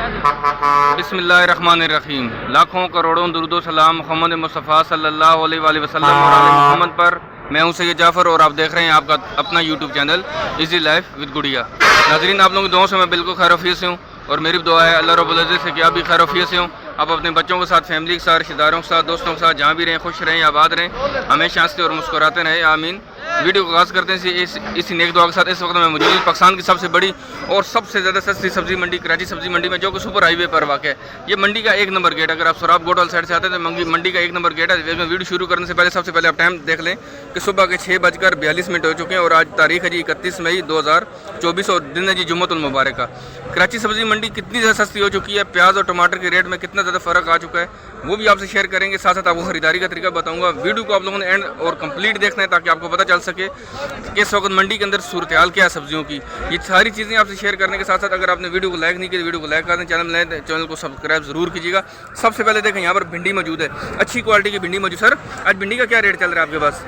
बिस्मिल्लाहिर्रहमानिर्रहीम। लाखों करोड़ों दुरूद सलाम मोहम्मद मुस्तफ़ा सल्लल्लाहु अलैहि वसल्लम और आले मोहम्मद पर। मैं हूं सैयद जाफ़र और आप देख रहे हैं आपका अपना YouTube channel easy life with गुड़िया। नाज़रीन, आप लोगों की दुआओं से मैं बिल्कुल खैरियत से हूँ और मेरी दुआ है अल्लाह रब्बुल इज़्ज़त से कि आप भी खैरियत से हों। आप अपने बच्चों के साथ, फैमिली के साथ, रिश्तेदारों के साथ, दोस्तों के साथ जहाँ भी रहें खुश रहें, आबाद रहें, हमेशा हंसते और मुस्कुराते रहें, आमीन। वीडियो को आगाज़ करते हैं इसी नेक दुआ के साथ। इस वक्त मैं मौजूद हूँ पाकिस्तान की सबसे बड़ी और सबसे ज़्यादा सस्ती सब्ज़ी मंडी कराची सब्ज़ी मंडी में, जो कि सुपर हाईवे पर वाक़ है। ये मंडी का एक नंबर गेट। अगर आप सराब गोडवाल साइड से आते हैं तो मंडी का एक नंबर गेट है। इसमें वीडियो शुरू करने से पहले सबसे पहले आप टाइम देख लें कि सुबह के 6:42 हो चुके हैं और आज तारीख है जी 31 मई 2024 और दिन है जी जुम्मतुल मुबारक का। कराची सब्ज़ी मंडी कितनी ज़्यादा सस्ती हो चुकी है, प्याज और टमाटर के रेट में कितना ज़्यादा फ़र्क आ चुका है, वो भी आपसे शेयर करेंगे। साथ साथ आपको खरीदारी का तरीका बताऊंगा। वीडियो को आप लोगों ने एंड और कंप्लीट देखना है ताकि आपको पता चल सके कि इस वक्त मंडी के अंदर सूरत हाल क्या है सब्जियों की। ये सारी चीज़ें आपसे शेयर करने के साथ साथ अगर आपने वीडियो को लाइक नहीं किया तो वीडियो को लाइक कर दें, चैनल को सब्सक्राइब जरूर कीजिएगा। सबसे पहले देखें यहाँ पर भिंडी मौजूद है, अच्छी क्वालिटी की भिंडी मौजूद। सर, आज भिंडी का क्या रेट चल रहा है आपके पास?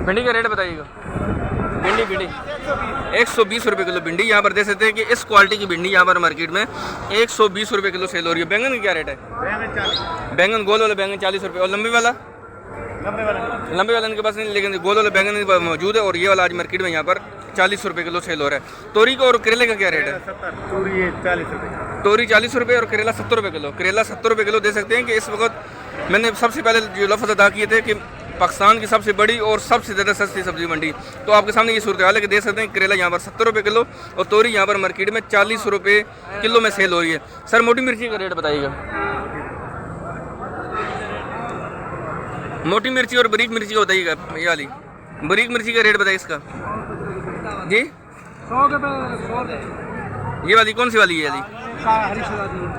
भिंडी का रेट बताइएगा। भिंडी 120 रुपये किलो भिंडी यहाँ पर दे सकते हैं कि इस क्वालिटी की भिंडी यहाँ पर मार्केट में 120 रुपये किलो सेल हो रही है। बैंगन का क्या रेट है? बैंगन गोल वाला बैंगन 40 रुपये और लंबे वाला इनके पास नहीं, लेकिन गोल वाला बैंगन मौजूद है और ये वाला आज मार्केट में यहाँ पर 40 रुपये किलो सेल हो रहा है। तोरी का और करेले का क्या रेट है? तोरी 40 रुपये और करेला 70 रुपये किलो। करेला 70 रुपये किलो दे सकते हैं कि इस वक्त मैंने सबसे पहले जो लफ्ज़ अदा किए थे कि पाकिस्तान की सबसे बड़ी और सबसे ज़्यादा सस्ती सब्जी मंडी, तो आपके सामने ये सूरत हाल है कि देख सकते हैं करेला यहाँ पर 70 रुपये किलो और तोरी यहाँ पर मार्केट में 40 रुपये किलो में सेल हो रही है। सर, मोटी मिर्ची का रेट बताइएगा। मोटी मिर्ची और बारीक मिर्ची का बताइएगा। ये वाली बारीक मिर्ची का रेट बताइए इसका जी। 100 ये वाली कौन सी वाली है?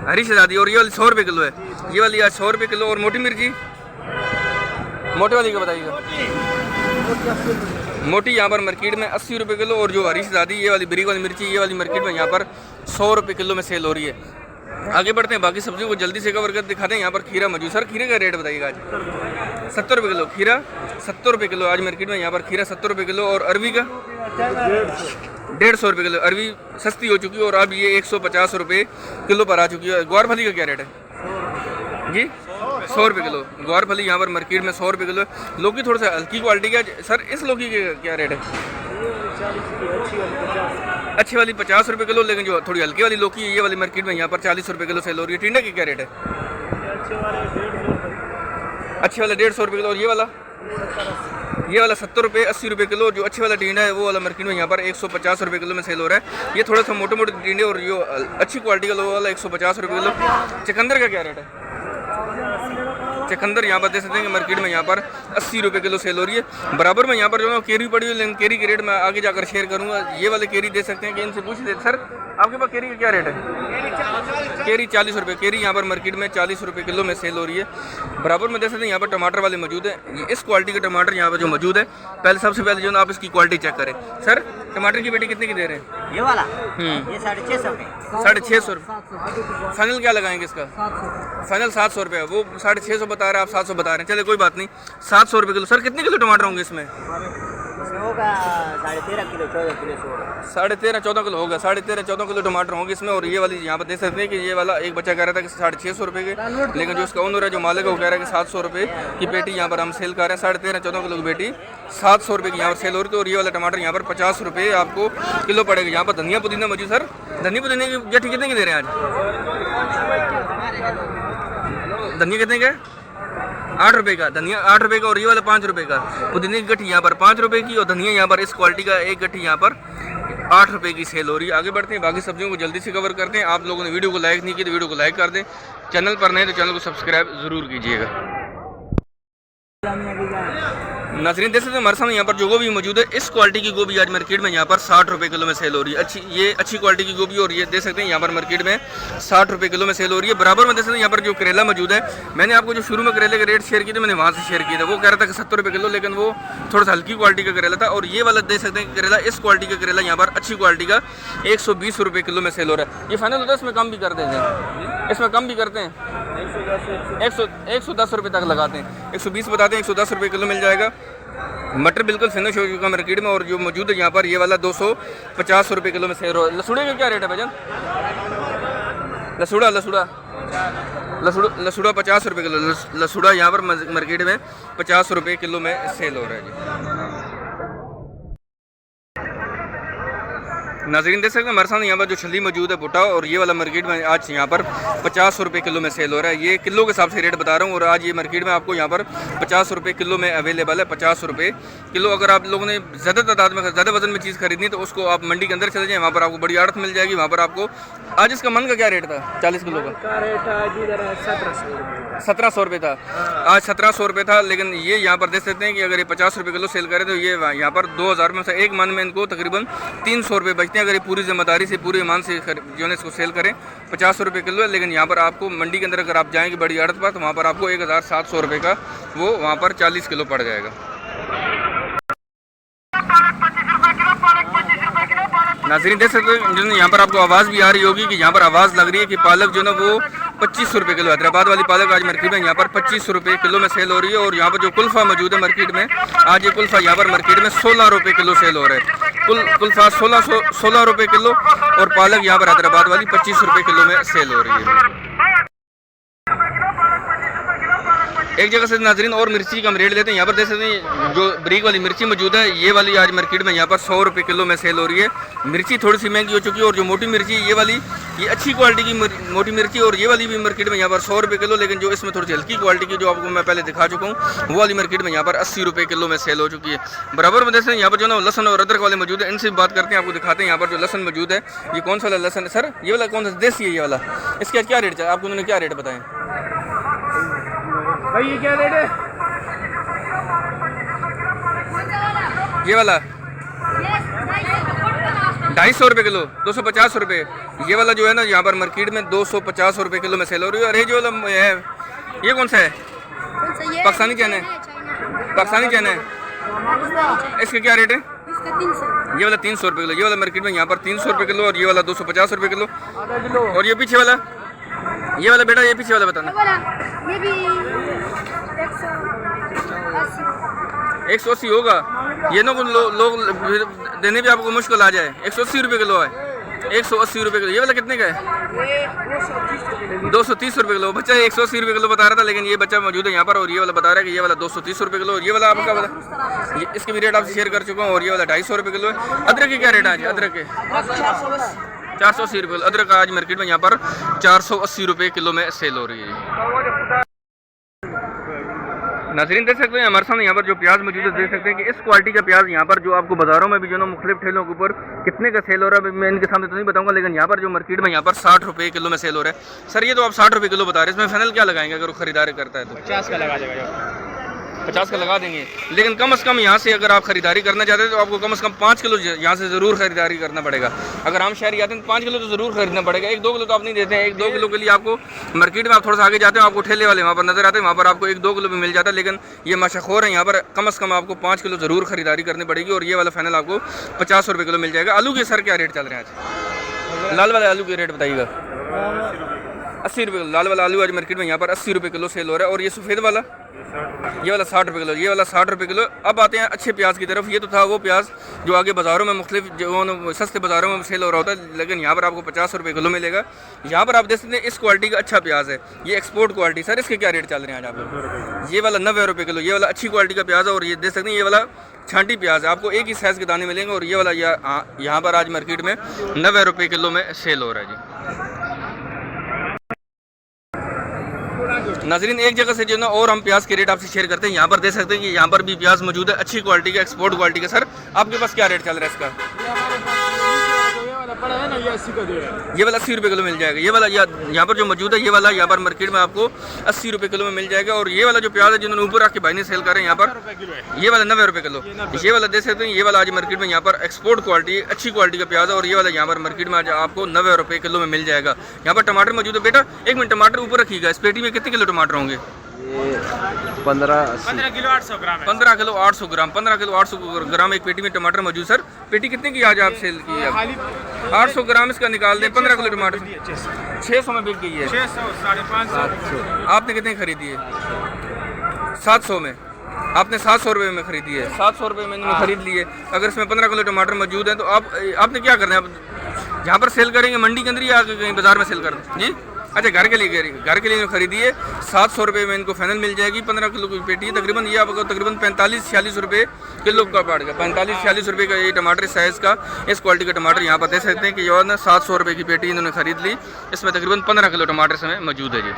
हरी शहजादी और ये वाली 100 रुपये किलो है। ये वाली आज 100 रुपये किलो। और मोटी मिर्ची मोटे वाली का बताइएगा। मोटी यहाँ पर मार्केट में 80 रुपये किलो और जो हरी शहजादी ये वाली बारीक वाली मिर्ची ये वाली मार्केट में यहाँ पर 100 रुपये किलो में सेल हो रही है। आगे बढ़ते हैं, बाकी सब्जियों को जल्दी से कवर कर दिखाते हैं। यहाँ पर खीरा मौजूद। सर, खीरे का रेट बताइएगा आज। 70 रुपये किलो खीरा, 70 रुपये किलो आज मार्केट में यहाँ पर खीरा 70 रुपये किलो। और अरवी का 150 रुपये किलो। अरवी सस्ती हो चुकी है और अब ये 150 रुपये किलो पर आ चुकी है। ग्वारफली का क्या रेट है जी? 100 रुपये किलो। ग्वारफली यहाँ पर मार्केट में 100 रुपये किलो। लौकी थोड़ा सा हल्की क्वालिटी का। सर, इस लौकी का क्या रेट है? अच्छी वाली 50 रुपये किलो, लेकिन जो थोड़ी हल्की वाली लौकी है ये वाली मार्केट में यहाँ पर 40 रुपये किलो सेल हो रही है। टिंडे की क्या रेट है? अच्छे वाला 150 रुपये किलो और ये वाला 70 रुपये 80 रुपये किलो। जो अच्छे वाला टिंडा है वो वाला मार्केट में यहाँ पर 150 रुपये किलो में सेल हो रहा है। ये थोड़ा सा मोटे मोटे टिंडे और जो अच्छी क्वालिटी का लो वाला 150 रुपये किलो। चुकंदर का क्या रेट है? चुकंदर यहाँ पर देख सकते हैं कि मार्केट में यहाँ पर 80 रुपये किलो सेल हो रही है। बराबर में यहाँ पर जो है केरी पड़ी हुई, लेकिन केरी के रेट मैं आगे जाकर शेयर करूँगा। ये वाले केरी दे सकते हैं कि इनसे पूछ लेते। सर, आपके पास केरी का क्या रेट है? केरी 40 रुपये। केरी यहाँ पर मार्केट में 40 रुपये किलो में सेल हो रही है। बराबर में देख सकते हैं यहाँ पर टमाटर वाले मौजूद है। इस क्वालिटी के टमाटर यहाँ पर जो मौजूद है, सबसे पहले जो है आप इसकी क्वालिटी चेक करें। सर, टमाटर की पेटी कितने की दे रहे हैं? ये वाला ये 650 रुपये। 650 रुपये। फाइनल क्या लगाएंगे इसका? फाइनल 700 रुपये। वो 650 बता रहे हैं, आप 700 बता रहे हैं। चलिए कोई बात नहीं, 700 रुपये किलो। सर, कितने किलो टमाटर होंगे इसमें? होगा 13.5 किलो 14 किलो 13.5-14 किलो होगा। 13.5-14 किलो टमाटर होंगे इसमें। और ये वाली यहाँ पर देख सकते हैं कि ये वाला एक बच्चा कह रहा था कि 650 रुपये के, लेकिन जो इसका ओनर है, जो मालिक है, वो कह रहा है कि 700 रुपये की पेटी यहाँ पर हम सेल कर रहे हैं। 13.5-14 किलो की पेटी 700 रुपये की यहाँ पर सेल हो रही है। और ये वाला टमाटर यहाँ पर 50 रुपये आपको किलो पड़ेगा। यहाँ पर धनिया पुदीना मौजूद। सर, धनिया पुदीना की गट्ठी कितने की दे रहे हैं आज? धनिया कितने का? 8 रुपये का धनिया, 8 रुपये का। और ये वाला 5 रुपये का। पुदीने की गट्ठी यहाँ पर 5 रुपये की और धनिया यहाँ पर इस क्वालिटी का एक गट्ठी यहाँ पर 8 रुपये की सेल हो रही है। आगे बढ़ते हैं, बाकी सब्जियों को जल्दी से कवर करते हैं। आप लोगों ने वीडियो को लाइक नहीं किया तो वीडियो को लाइक कर दें। चैनल पर नहीं तो चैनल को सब्सक्राइब ज़रूर कीजिएगा। नाज़रीन, देख सकते हैं हमारे सामने यहाँ पर जो गोभी मौजूद है, इस क्वालिटी की गोभी आज मार्केट में यहाँ पर 60 रुपये किलो में सेल हो रही है। अच्छी क्वालिटी की गोभी। और ये देख सकते हैं यहाँ पर मार्केट में 60 रुपये किलो में सेल हो रही है। बराबर में देख सकते हैं यहाँ पर जो करेला मौजूद है, मैंने आपको जो शुरू में करेले के रेट शेयर किए थे, मैंने वहाँ से शेयर किया था। वो कह रहा था कि 70 रुपये किलो, लेकिन वो थोड़ा सा हल्की क्वालिटी का करेला था। और ये वाला देख सकते हैं करेला, इस क्वालिटी का करेला यहाँ पर अच्छी क्वालिटी का 120 रुपये किलो में सेल हो रहा है। ये फाइनल होता है, इसमें कम भी कर देते हैं, इसमें कम भी करते हैं। 110 रुपये तक लगाते हैं। 120 बताते हैं, 110 रुपये किलो मिल जाएगा। मटर बिल्कुल फिनिश हो चुका मार्केट में। और जो मौजूद है यहाँ पर ये वाला 250 रुपये किलो में सेल हो रहा है। लसूड़े का क्या रेट है भजन? लसूड़ा लसूड़ा लसूड़ा 50 रुपये किलो। लसूड़ा यहाँ पर मार्केट में 50 रुपये किलो में सेल हो रहा है जी। नाज़रीन देख सकते हैं हमारे सामने यहाँ पर जो छली मौजूद है भुट्टा, और ये वाला मार्केट में आज यहाँ पर 50 रुपये किलो में सेल हो रहा है। ये किलो के हिसाब से रेट बता रहा हूँ, और आज ये मार्केट में आपको यहाँ पर 50 रुपये किलो में अवेलेबल है। 50 रुपये किलो। अगर आप लोगों ने ज़्यादा तादाद में ज़्यादा वजन में चीज़ खरीदनी तो उसको आप मंडी के अंदर चले जाएँ, वहाँ पर आपको बड़ी आड़त मिल जाएगी। वहाँ पर आपको आज इसका मन का क्या रेट था? 40 किलो का रेट 1700 रुपये था। आज 1700 रुपये था, लेकिन ये यहाँ पर देख सकते हैं कि अगर ये 50 रुपये किलो सेल करें तो ये यहाँ पर 2000 में से एक मन में इनको तकरीबन 300 रुपये बचते हैं। अगर ये पूरी जिम्मेदारी से पूरे ईमान से जो है इसको सेल करें 50 रुपये किलो है। लेकिन यहाँ पर आपको मंडी के अंदर अगर आप जाएंगे बड़ी आड़त पर तो वहाँ पर आपको 1700 रुपये का वो वहाँ पर 40 किलो पड़ जाएगा। नाज़रीन देख सकते हैं जो यहाँ पर आपको आवाज़ भी आ रही होगी कि यहाँ पर आवाज़ लग रही है कि पालक जो है वो 25 रुपये किलो, हैदराबाद वाली पालक आज मार्केट में यहाँ पर 25 रुपये किलो में सेल हो रही है। और यहाँ पर जो कुल्फ़ा मौजूद है मार्केट में, आज ये कुल्फ़ा यहाँ पर मार्केट में 16 रुपये किलो सेल हो रहा है। कुल्फ़ा 16 रुपये किलो, और पालक यहाँ पर हैदराबाद वाली 25 रुपये किलो में सेल हो रही है। एक जगह से नाज़रीन और मिर्ची का हम रेट लेते हैं। यहाँ पर देख सकते हैं जो ब्रीक वाली मिर्ची मौजूद है, ये वाली आज मार्केट में यहाँ पर 100 रुपये किलो में सेल हो रही है। मिर्ची थोड़ी सी महंगी हो चुकी है, और जो मोटी मिर्ची ये वाली ये अच्छी क्वालिटी की मोटी मिर्ची, और ये वाली भी मार्केट में यहाँ पर 100 रुपये किलो। लेकिन जो इसमें थोड़ी सी हल्की क्वालिटी की जो आपको मैं पहले दिखा चुका हूँ, वो वाली मार्केट में यहाँ पर 80 रुपये किलो में सेल हो चुकी है। बराबर में देख सकते हैं यहाँ पर जो ना लहसन और अदरक वाले मौजूद है, इनसे बात करते हैं, आपको दिखाते हैं यहाँ पर जो लहसन मौजूद है। ये कौन सा वाला लहसन है सर? ये वाला कौन सा देसी है? ये वाला इसका क्या रेट है? आपको उन्होंने क्या रेट बताएं भाई? ये क्या रेट है? ये वाला 250 रुपये किलो, 250 रुपये। ये वाला जो है ना यहाँ पर मार्केट में 250 रुपये किलो में सेल हो रही है। और ये जो वाला है ये कौन सा है? पाकिस्तानी चैन है, पाकिस्तानी चैन है। इसका क्या रेट है? ये वाला 300 रुपये किलो। ये वाला मार्केट में यहाँ पर 300 रुपये किलो, और ये वाला 250 रुपये किलो। और ये पीछे वाला, ये वाला बेटा, ये पीछे वाला बताना। ये भी 180 होगा। ये ना लोग देने भी आपको मुश्किल आ जाए। 180 रुपये किलो है, 180 रुपये किलो। ये वाला कितने का है? 230 रुपये किलो। बच्चा 180 रुपये किलो बता रहा था, लेकिन ये बच्चा मौजूद है यहाँ पर, और ये वाला बता रहा है कि ये वाला 230 रुपये किलो। और ये वाला आपका वाला इसके भी रेट आपसे शेयर कर चुका हूँ। और ये वाला 250 रुपये किलो है। अदरक के क्या रेट है आज? अदरक के 480 रुपये। अदरक आज मार्केट में यहाँ पर 480 रुपये किलो में सेल हो रही है। नाज़रीन देख सकते हैं हमारे सामने यहाँ पर जो प्याज मौजूद है, देख सकते हैं कि इस क्वालिटी का प्याज यहाँ पर जो आपको बाज़ारों में भी जो है ना मुख्तलिफ ठेलों के ऊपर कितने का सेल हो रहा है मैं इनके सामने तो नहीं बताऊंगा, लेकिन यहाँ पर जो मार्केट में यहाँ पर 60 रुपये किलो में सेल हो रहा है। सर ये तो आप 60 रुपये किलो बता रहे हैं, इसमें फाइनल क्या लगाएंगे अगर वो खरीदारी करता है तो? 50 का लगा देगा। 50 का लगा देंगे। लेकिन कम से कम यहाँ से अगर आप खरीदारी करना चाहते हैं तो आपको कम से कम 5 किलो यहाँ से ज़रूर खरीदारी करना पड़ेगा। अगर हम शहर आते हैं तो 5 किलो तो ज़रूर खरीदना पड़ेगा। 1-2 किलो तो आप नहीं देते हैं। 1-2 किलो के लिए आपको मार्केट में आप थोड़ा सा आगे जाते हैं, आपको ठेले वाले वहाँ पर नजर आते हैं, वहाँ पर आपको 1-2 किलो भी मिल जाता है। लेकिन ये माशाखोर है, यहाँ पर कम से कम आपको 5 किलो ज़रूर खरीदारी करनी पड़ेगी। और ये वाला फाइनल आपको 50 रुपये किलो मिल जाएगा। आलू के सर क्या रेट चल रहे हैं आज? लाल वाले आलू के रेट बताइएगा। 80 रुपये किलो। लाल वाला आलू आज मार्केट में यहाँ पर 80 रुपये किलो सेल हो रहा है। और ये सफ़ेद वाला, ये वाला 60 रुपये किलो। ये वाला 60 रुपये किलो। अब आते हैं अच्छे प्याज की तरफ। ये तो था वो प्याज जो आगे बाज़ारों में मुख्तलिफ जो सस्ते बाज़ारों में सेल हो रहा होता है, लेकिन यहाँ पर आपको 50 रुपये किलो मिलेगा। यहाँ पर आप देख सकते हैं इस क्वालिटी का अच्छा प्याज है, ये एक्सपोर्ट क्वालिटी। सर इसके क्या रेट चल रहे हैं आज आपको? ये वाला 90 रुपये किलो। ये वाला अच्छी क्वालिटी का प्याज है। और ये देख सकते हैं ये वाला छांटी प्याज है, आपको एक ही साइज़ के दाने मिलेंगे। और ये वाला यहाँ पर आज मार्केट में 90 रुपये किलो में सेल हो रहा है जी। नाज़रीन एक जगह से जो ना और हम प्याज के रेट आपसे शेयर करते हैं। यहाँ पर देख सकते हैं कि यहाँ पर भी प्याज मौजूद है अच्छी क्वालिटी का, एक्सपोर्ट क्वालिटी का। सर आपके पास क्या रेट चल रहा है इसका? ये वाला 80 रुपये किलो मिल जाएगा। ये वाला यहाँ पर जो मौजूद है ये वाला यहाँ पर मार्केट में आपको 80 रुपये किलो में मिल जाएगा। और ये वाला जो प्याज है जिन्होंने ऊपर रख के भाई ने सेल कर रहे हैं यहाँ पर, ये वाला 90 रुपये किलो। ये वाला देख सकते हैं ये वाला आज मार्केट में यहाँ पर एक्सपोर्ट क्वालिटी अच्छी क्वालिटी का प्याज है। और ये वाला यहाँ पर मार्केट में आज आपको 90 रुपये किलो में मिल जाएगा। यहाँ पर टमाटर मौजूद है। बेटा 1 मिनट, टमाटर ऊपर रखिएगा। इस पेटी में कितने किलो टमाटर होंगे? 15 किलो 800 ग्राम। 15 किलो 800 ग्राम। 15 किलो 800 ग्राम एक पेटी में टमाटर मौजूद। सर पेटी कितने की आज आप सेल की है? 800 ग्राम इसका निकाल दें। 15 किलो टमाटर 600 में बिक गई है। 600 550। आपने कितने खरीदी है? 700 में। आपने 700 रुपये में खरीदी है। 700 रुपये में इन्होंने खरीद लिए। अगर इसमें 15 किलो टमाटर मौजूद है तो आपने क्या करना है? जहाँ पर सेल करेंगे मंडी के अंदर या कहीं बाजार में सेल करना जी? अच्छा, घर के लिए खरीदी है। 700 रुपये में इनको फाइनल मिल जाएगी। 15 किलो की पेटी है तकरीबन। ये आपको तकरीबन 45-46 रुपये किलो का पड़ेगा। 45-46 रुपये का ये टमाटर साइज़ का, इस क्वालिटी का टमाटर यहाँ पर देख सकते हैं कि जो है ना 700 रुपये की पेटी इन्होंने खरीद ली। इसमें तकरीबन 15 किलो टमाटर इसमें मौजूद है जी।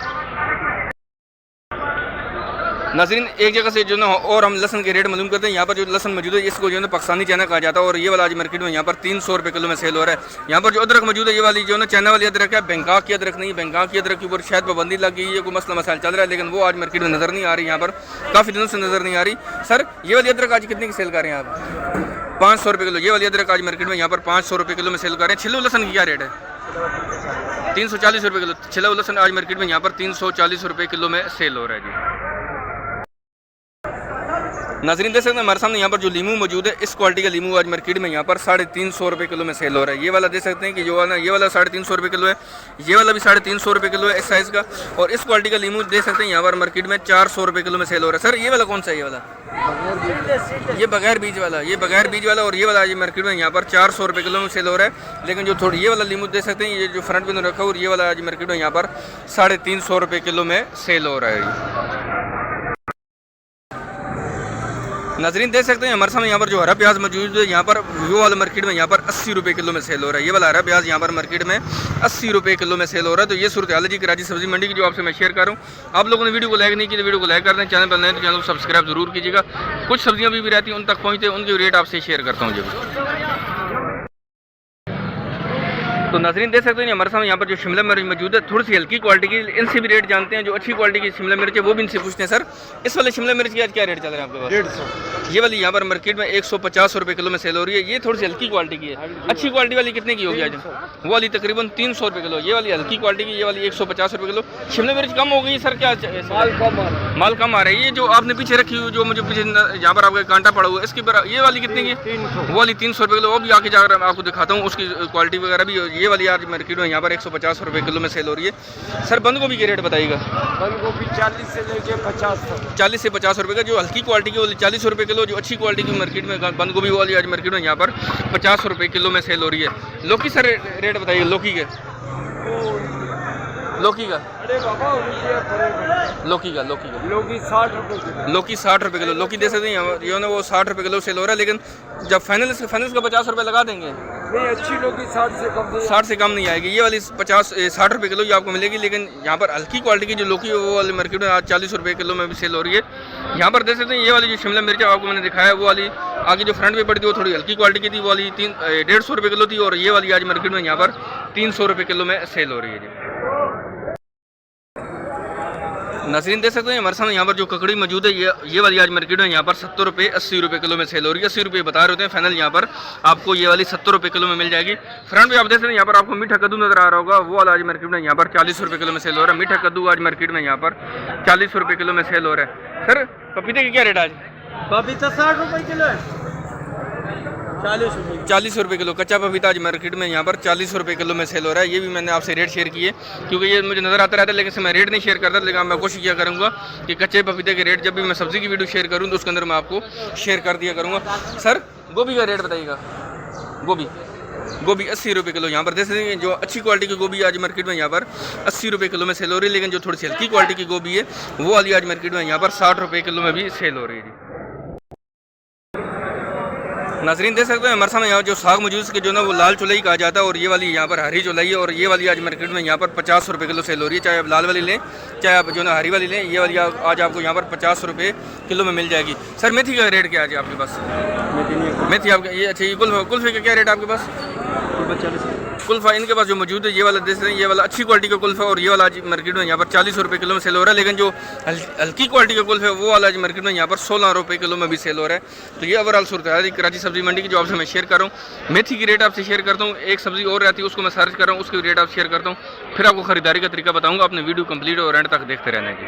नाज़रीन, एक जगह से जो ना और हम लहसन के रेट मालूम करते हैं। यहाँ पर जो लहसन मौजूद है इसको जो है ना पाकिस्तानी चाइना कहा जाता है और ये वाला आज मार्केट में यहाँ पर 300 रुपये किलो में सेल हो रहा है। यहाँ पर जो अदरक मौजूद है ये वाली जो है ना चाइना वाली अदरक है, बैंकॉक की अदरक नहीं। बैंकॉक की अदरक के ऊपर शायद पाबंदी लग गई है, कोई मसला मसाइल चल रहा है, लेकिन वो आज मार्केट में नज़र नहीं आ रही। यहाँ पर काफ़ी दिनों से नज़र नहीं आ रही। सर, ये वाली अदरक आज कितने की सेल कर रहे हैं आप? 500 रुपये किलो। ये वाली अदरक आज मार्केट में यहाँ पर 500 रुपये किलो में सेल कर रहे हैं। छिलो लहसन की क्या रेट है? 340 रुपये किलो। छिलो लहसन आज मार्केट में यहाँ पर 340 रुपये किलो में सेल हो रहा है जी। नाज़रीन, देख सकते हैं हमारे सामने यहाँ पर जो लीमू मौजूद है, इस क्वालिटी का लीमू आज मार्केट में यहाँ पर 350 रुपये किलो में सेल हो रहा है। ये वाला देख सकते हैं कि जो है ना ये वाला 350 रुपये किलो है, ये वाला भी 350 रुपये किलो है इस साइज़ का। और इस क्वालिटी का लीमू देख सकते हैं यहाँ पर मार्केट में 400 रुपये किलो में सेल हो रहा है। सर, ये वाला कौन सा है? ये वाला ये बगैर बीज वाला, ये बगैर बीज वाला। और ये वाला आज मार्केट में यहाँ पर 400 रुपये किलो में सेल हो रहा है। लेकिन जो थोड़ी ये वाला लीमू देख सकते हैं, ये जो फ्रंट में रखा है, और ये वाला आज मार्केट में यहाँ पर 350 रुपये किलो में सेल हो रहा है। नाज़रीन, देख सकते हैं हमारे सामने यहाँ पर जो हरा प्याज मौजूद है, यहाँ पर वो वाला मार्केट में यहाँ पर 80 रुपये किलो में सेल हो रहा है। ये वाला हरा प्याज यहाँ पर मार्केट में 80 रुपये किलो में सेल हो रहा है। तो ये सूरत हाल है जी कराची सब्जी मंडी की, जो आपसे मैं शेयर कर रहा हूँ। आप लोगों ने वीडियो को लाइक नहीं किया तो वीडियो को लाइक कर दें। चैनल पर नए तो चैनल को सब्सक्राइब जरूर कीजिएगा। कुछ सब्जियाँ भी रहती हैं उन तक पहुँचते हैं, उनके रेट आपसे शेयर करता हूँ जी। तो नाज़रीन, देख सकते हैं हमारे सामने यहाँ पर जो शिमला मिर्च मौजूद है, थोड़ी सी हल्की क्वालिटी की, इनसे भी रेट जानते हैं। जो अच्छी क्वालिटी की शिमला मिर्च है वो भी इनसे पूछते हैं। सर, इस वाले शिमला मिर्च की आज क्या रेट चल रहा है आपके पास? 150। ये वाली यहाँ पर मार्केट में 150 रुपये किलो में सेल हो रही है। ये थोड़ी सी हल्की क्वालिटी की है। अच्छी क्वालिटी वाली कितने की होगी आज? वो वाली तकरीबन 300 रुपये किलो। ये वाली हल्की क्वालिटी की, ये वाली 150 रुपये किलो। शिमला मिर्च कम हो गई सर, क्या माल कम आ रहा है? ये जो आपने पीछे रखी हुई, जो मुझे पीछे यहाँ पर आपका कांटा पड़ा हुआ है, इसकी ये वाली कितने की? वो वाली 300 रुपये किलो। वो भी आके जाकर मैं आपको दिखाता हूँ उसकी क्वालिटी वगैरह भी। ये वाली आज मार्केट यहाँ पर 150 रुपये किलो में सेल हो रही है। सर, बंद गोभी के रेट बताइएगा। बंद गोभी 40 से लेके 50 तक। 40 से 50 रुपये का। जो हल्की क्वालिटी की वाली 40 रुपये किलो, जो अच्छी क्वालिटी की मार्केट में बंद गोभी वाली आज मार्केट में यहाँ पर 50 रुपये किलो में सेल हो रही है। लौकी सर रेट बताइए, लौकी का लौकी 60 रुपये किलो। लौकी 60 रुपये किलो। लौकी दे सकते हैं जो है वो 60 रुपये किलो सेल हो रहा है। लेकिन जब फाइनल का 50 रुपये लगा देंगे, नहीं अच्छी लौकी 60 से कम नहीं आएगी। ये वाली 60 रुपये किलो ये आपको मिलेगी। लेकिन यहाँ पर हल्की क्वालिटी की जो लौकी है वो वाली मार्केट में आज 40 रुपये किलो में भी सेल हो रही है। यहाँ पर देख सकते हैं ये वाली जो शिमला मिर्च आपको मैंने दिखाया, वो वाली आगे जो फ्रंट में पड़ी थी वो थोड़ी हल्की क्वालिटी की थी, वो वाली 150 रुपये किलो थी। और ये वाली आज मार्केट में यहाँ पर 300 रुपये किलो में सेल हो रही है जी। नाज़रीन, देख सकते हैं हमारे सामने यहाँ पर जो ककड़ी मौजूद है, ये वाली आज मार्केट में यहाँ पर 70 रुपये 80 रुपये किलो में सेल हो रही है। 80 रुपये बता रहे होते हैं फाइनल, यहाँ पर आपको ये वाली 70 रुपये किलो में मिल जाएगी। फ्रंट में आप देख सकते हैं यहाँ पर आपको मीठा कद्दू नजर आ रहा होगा, वो वाला आज मार्केट में यहाँ पर 40 रुपये किलो में सेल हो रहा है। मीठा कद्दू आज मार्केट में यहाँ पर 40 रुपये किलो में सेल हो रहा है। सर, पपीते की क्या रेट आज? पपीता 60 रुपये किलो है। 40 रुपये किलो कच्चा पपीता आज मार्केट में यहाँ पर 40 रुपये किलो में सेल हो रहा है। ये भी मैंने आपसे रेट शेयर किए क्योंकि ये मुझे नज़र आता रहता है, लेकिन मैं रेट नहीं शेयर करता। लेकिन मैं कोशिश किया करूँगा कि कच्चे पपीते के रेट जब भी मैं सब्ज़ी की वीडियो शेयर करूँ तो उसके अंदर मैं आपको शेयर कर दिया करूँगा। सर, गोभी का रेट बताइएगा। गोभी 80 रुपये किलो। यहाँ पर देख सकते हैं जो अच्छी क्वालिटी की गोभी आज मार्केट में यहाँ पर 80 रुपये किलो में सेल हो रही है। लेकिन जो थोड़ी सी हल्की क्वालिटी की गोभी है वो वाली आज मार्केट में यहाँ पर 60 रुपये किलो में भी सेल हो रही है। नाज़रीन, देख सकते हैं हमारे सामने यहाँ जो साग मौजूद है जो ना वो लाल चुलाई कहा जाता है, और ये वाली यहाँ पर हरी चुलाई है। और ये वाली आज मार्केट में यहाँ पर 50 रुपये किलो सेल हो रही है। चाहे आप लाल वाली लें, चाहे आप जो ना हरी वाली लें, ये वाली आज आपको यहाँ पर 50 रुपये किलो में मिल जाएगी। सर, मेथी का रेट क्या है आपके पास? मेथी आपका ये अच्छा, ये कुल्फ़े का क्या रेट है आपके पास? कुल्फ़ा इनके पास जो मौजूद है ये वाला देख रहे हैं, ये वाला अच्छी क्वालिटी का कुल्फ़ा, और ये वाला आज मार्केट में यहाँ पर 40 रुपये किलो में सेल हो रहा है। लेकिन जो हल्की क्वालिटी का कुल्फ़ा है वो वाला आज मार्केट में यहाँ पर 16 रुपये किलो में भी सेल हो रहा है। तो ये ओवरऑल सूरत है कराची सब्जी मंडी की, जो आपसे मैं शेयर कर रहा हूँ। मेथी की रेट आपसे शेयर करता हूँ। एक सब्जी और रहती है उसको मैं सर्च कर रहा हूँ, उसकी रेट आप शेयर करता हूँ, फिर आपको खरीदारी का तरीका बताऊँगा। अपने वीडियो कंप्लीट और एंड तक देखते रहना जी।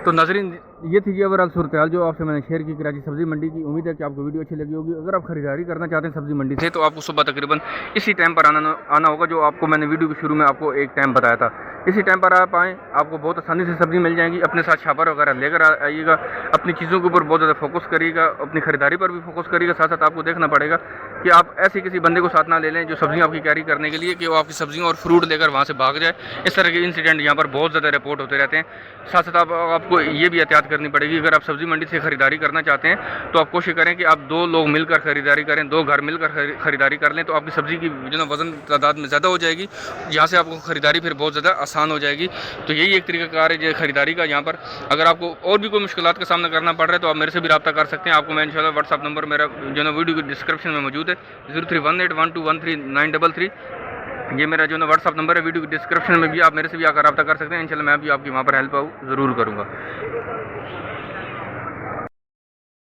तो नाज़रीन, ये थी जी ओवरऑल सूरत हाल जो आपसे मैंने शेयर की कराची सब्जी मंडी की। उम्मीद है कि आपको वीडियो अच्छी लगी होगी। अगर आप खरीदारी करना चाहते हैं सब्जी मंडी से तो आपको सुबह तकरीबन इसी टाइम पर आना होगा, जो आपको मैंने वीडियो के शुरू में आपको एक टाइम बताया था। इसी टाइम पर आप आएँ, आपको बहुत आसानी से सब्ज़ी मिल जाएगी। अपने साथ छापर वगैरह लेकर आइएगा। अपनी चीज़ों के ऊपर बहुत ज़्यादा फोकस करिएगा, अपनी ख़रीदारी पर भी फोकस करिएगा। साथ साथ आपको देखना पड़ेगा कि आप ऐसे किसी बंदे को साथ ना ले लें जो सब्ज़ियाँ आपकी कैरी करने के लिए, कि वो आपकी सब्ज़ियाँ और फ्रूट लेकर वहाँ से भाग जाए। इस तरह के इंसिडेंट यहाँ पर बहुत ज़्यादा रिपोर्ट होते रहते हैं। साथ साथ आपको ये भी एहतियात करनी पड़ेगी, अगर आप सब्ज़ी मंडी से ख़रीदारी करना चाहते हैं तो आप कोशिश करें कि आप 2 लोग मिलकर ख़रीदारी करें, 2 घर मिलकर ख़रीदारी कर लें, तो आपकी सब्ज़ी की जो ना वज़न तादाद में ज़्यादा हो जाएगी, यहाँ से आपको ख़रीदारी फिर बहुत ज़्यादा आसान हो जाएगी। तो यही एक तरीक़ाकार है ख़रीदारी का। यहाँ पर अगर आपको और भी कोई मुश्किलात का सामना करना पड़ रहा है तो आप मेरे से भी रब्ता कर सकते हैं। आपको मैं इंशाल्लाह व्हाट्सअप नंबर मेरा जो ना वीडियो की डिस्क्रिप्शन में मौजूद है, 03181213 ये मेरा जो ना व्हाट्सअप नंबर है। वीडियो की डिस्क्रिप्शन में भी आप मेरे से भी आकर रब्ता कर सकते हैं। इंशाल्लाह मैं भी आपकी वहाँ पर हेल्प ज़रूर करूँगा।